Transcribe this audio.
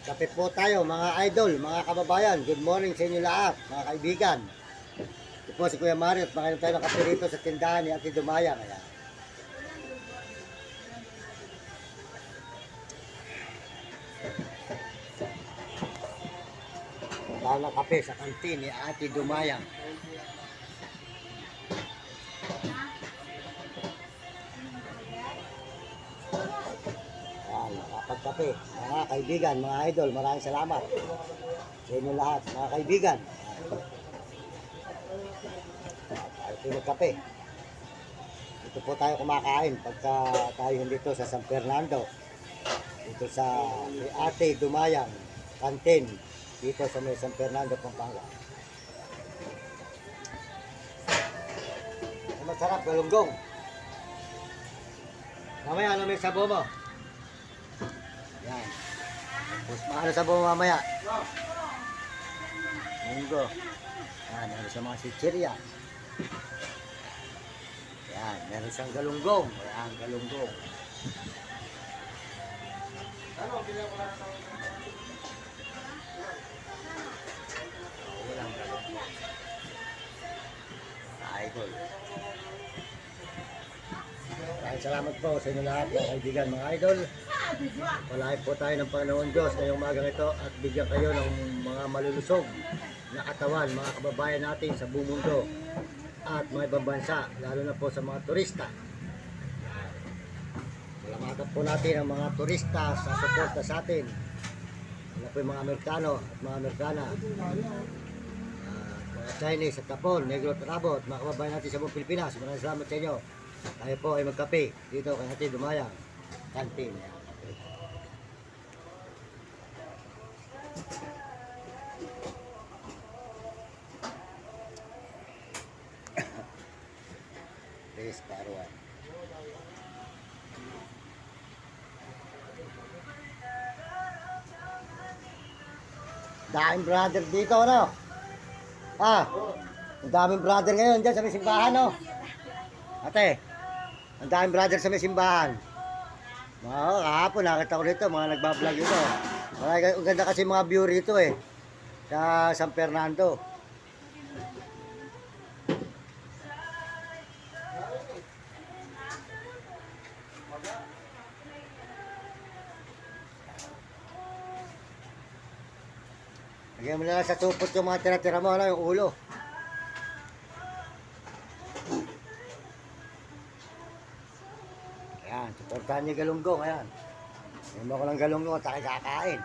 Kape po tayo mga idol, mga kababayan. Good morning sa inyo lahat, mga kaibigan. Ito po si Kuya Mario at makainom tayo ng kape rito sa tindahan ni Ate Dumayang. Ayan. Tayo ng kape sa kantin ni Ate Dumayang. Ayan, nakapagkape. Mga kaibigan, mga idol, maraming salamat sa inyo lahat, mga kaibigan. Tayo po magkape. Dito po tayo kumakain pagka tayo dito sa San Fernando. Dito sa Ate Dumayang kantin dito sa may San Fernando, Pampanga. Ay, masarap, galunggong. Mamaya, ano may sabo mo? Yan. Tapos, maano sabo mo mamaya? Munggo. Yan, meron sa mga chichirya. Yan, meron siyang galunggong. Yan, galunggong. Ano, bilhin ko lang walang galunggong. Idol. Maraming salamat po sa inyo lahat, mga kaibigan, mga idol. Palahit po tayo ng Panginoon Diyos ngayong umagang ito at bigyan kayo ng mga malulusog na katawan, mga kababayan natin sa buong mundo at mga ibang bansa, lalo na po sa mga turista. Salamatan po natin ang mga turista sa suporta sa atin. Ano po yung mga Amerikano at mga Amerikana, mga Chinese at Japon, Negro at Arabo at mga kababayan natin sa buong Pilipinas. Maraming salamat sa inyo. Tayo po ay magkape dito kay Ate Dumayang kantin. Please, paruan. Daming brother dito, ano? Ah, ang daming brother ngayon dyan sa may simbahan, no? Ate, ang daming brother sa may simbahan. Oo, kahapon nakita ko rito, mga nagbablog ito. Ang ganda kasi mga view rito eh, sa San Fernando. Lagyan mo na lang sa supot yung mga tira-tira mo, ano, yung ulo. Ayan, supportahan niyo galunggong, ayan. Ayan mo ko ng galunggong at kakain.